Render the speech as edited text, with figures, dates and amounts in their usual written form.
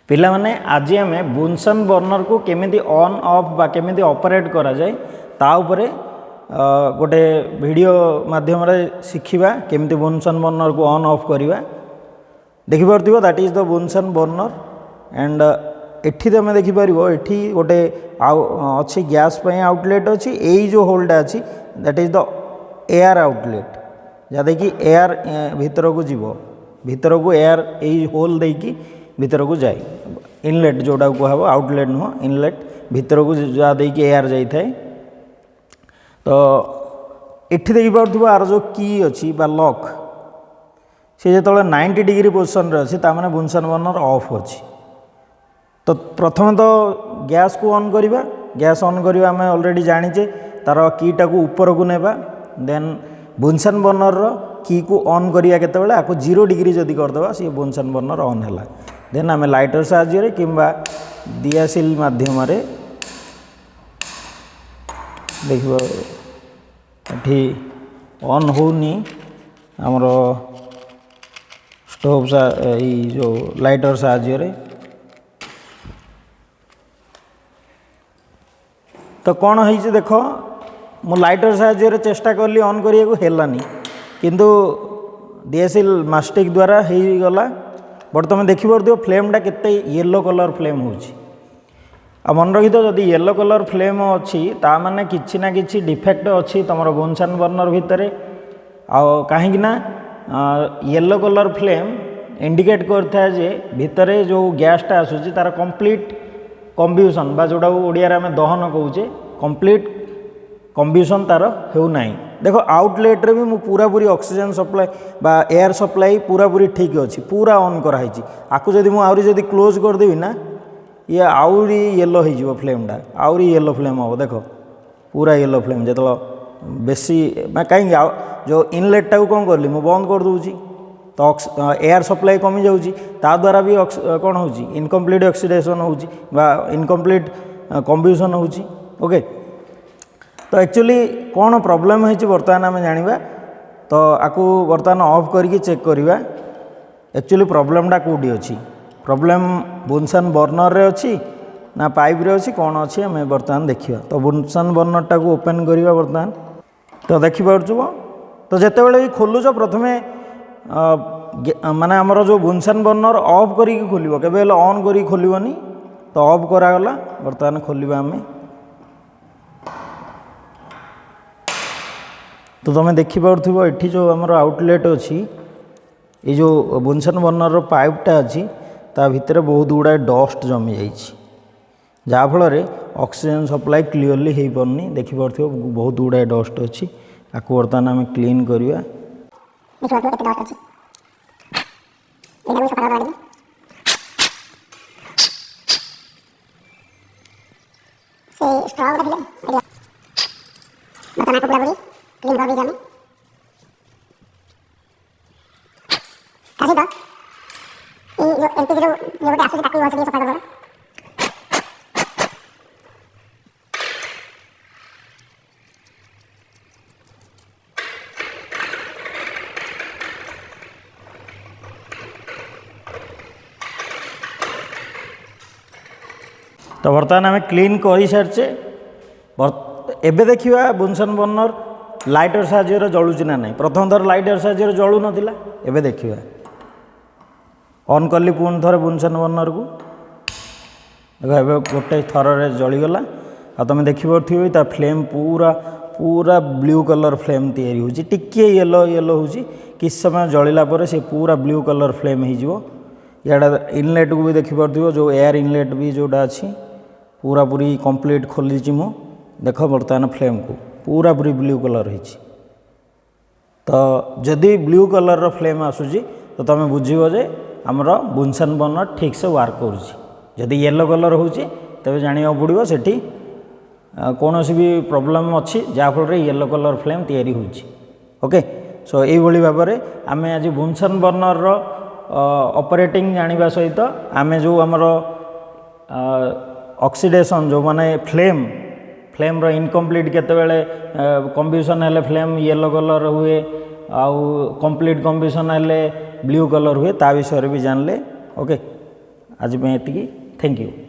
पिला माने आज आम बुनसन बर्नर को केमिति ऑन ऑफ बा केमिति ऑपरेट करा जाए ता उपरे गोटे वीडियो माध्यम रे शिखिबा केमिति बुनसन बर्नर को ऑन ऑफ करिबा देखि परथिबो that is the Bunsen burner and एठी तमे देखि परिबो एठी गोटे अछि गैस पय आउटलेट अछि एई जो होल्ड अछि that is the air outlet जा देखि एयर भीतर को जीवो भीतर को एयर एई होल देकी भीतर को जाए इनलेट जोड़ा कहब आउटलेट नुह इनलेट भीतर को जा देकी एयर जाई थाए तो एठी देखि पारथुबो आर जो की अछि बा लॉक से जो 90 डिग्री पोजिशन रे अछि ता माने बुनसन बर्नर ऑफ अछि तो प्रथम तो गैस को ऑन करिबा गैस ऑन करिबा हमें ऑलरेडी जानिचे तार कीटा को ऊपर को नेबा देन बुनसन बर्नर रो की को ऑन करिया केते बेले आको 0 डिग्री जदी कर देबा से बुनसन बर्नर ऑन हैला देन आमे लाइटर साहाय्य रे किंबा दियासिल माध्यम रे देखिबो एठी ऑन होनी हमरो स्टोव सा ई जो लाइटर साहाय्य रे तो कौन है देख मु लाइटर साहाय्य चेष्टा कली ऑन करिया को हेलानी किंतु दियासिल मास्टिक द्वारा हो गला बट तुम देखिपो फ्लेमटा केते येलो कलर फ्लेम होची आ मन रखी तो जदि येलो कलर फ्लेम अच्छी ता माने किछि ना किछि डिफेक्ट अच्छी तुम बुनसन बर्नर भितर आ कहीं येलो कलर फ्लेम इंडिकेट करता है जे भितर जो गैसटा आसूची तार कंप्लीट कंब्यूशन बा जोड़ा ओडिया आम दहन कौचे कंप्लीट कंब्यूशन तार हो नहीं देख आउटलेट रे भी मु पूरा पूरी ऑक्सीजन सप्लाई बा एयर सप्लाई पूरा पूरी ठीक अच्छी पूरा ऑन कराई आपको जदि मु आउरी जदि क्लोज करदेवी ना ये आउरी येलो हो फ्लेमटा आउरी येलो फ्लेम हम देख पूरा येलो फ्लेम जो बेसी कहीं जो इनलेटा को कौन करली मु बंद कर दूची तो एयर सप्लाई कमी जाऊँगी ता द्वारा भी कौन हो इनकम्प्लीट ऑक्सीडेशन हो इनकम्प्लीट कंब्यूशन हो ओके तो एक्चुअली कौन प्रॉब्लम है बर्तमान आम जाना तो आपको बर्तमान ऑफ करके चेक करवा एक्चुअली प्रॉब्लमटा कौटी अच्छी प्रॉब्लम बुनसन बर्नर रे अच्छी ना पाइप रे अच्छी कौन अच्छी आम बर्तमान देखा तो बुनसन बर्नरटा को ओपन करवा बर्तमान तो देखिपु तो जिते बड़े भी खोलुच प्रथमे माने आमर जो बुनसन बर्नर ऑफ करी खोल के ऑन करी खोलनी तो ऑफ करागला बर्तमान खोलिबा आम तो तुम देखिपो ये जो आमर आउटलेट अच्छी ये जो बुनसन बर्नर पाइपटा अच्छी ता भितर बहुत गुड़ाए डस्ट जमी जाफल ऑक्सीजन सप्लाई क्लीयरली हो पारनी देखिपो बहुत गुड़ाए डस्ट अच्छी आपको बर्तमान आम क्लीन करवा तो बर्तमान आम क्लीन कर सारे एबे देखिए बुनसन बर्नर लाइटर साहाय्य जलुची ना नहीं प्रथम थर लाइटर साहाय्य जलू नाला एबे देखिए ऑन कली पुणी थर बुनसन बर्नर को देख गोटे थर जलीगला आ तुम देखिपे ता फ्लेम पूरा पूरा ब्लू कलर फ्लेम तैयारी होची टिके येलो येलो होची किस समय जलिला पर से पूरा ब्लू कलर फ्लेम हो याडा इनलेट को भी देखिपे जो एयर इनलेट भी जोड़ा अच्छी पूरा पूरी कंप्लीट खोली मु देख बर्तमान फ्लेम को पूरा पूरी ब्लू कलर हो तो जदि ब्लू कलर रो फ्लेम आसूची तो तुम बुझीबो जे हमर बुनसन बर्नर ठीक से वर्क करुँची जदि येलो कलर होची तबे जानिया पड़िबो सेठी कौन भी प्रॉब्लम अच्छी जहाँफल येलो कलर फ्लेम तैयारी होची ओके सो यही भाव में आम आज बुनसन बर्नर रो ऑपरेटिंग जानिबा सहित आम जो आमर ऑक्सीडेशन जो माने फ्लेम रो इनकम्प्लीट केतेबेले कंब्यूशन हेले फ्लेम येलो कलर हुए आउ कंप्लीट कंब्यूशन हेले ब्लू कलर हुए ता विषय भी जानले ओके ଆଜି ପାଇଁ ଏତିକି। Thank you.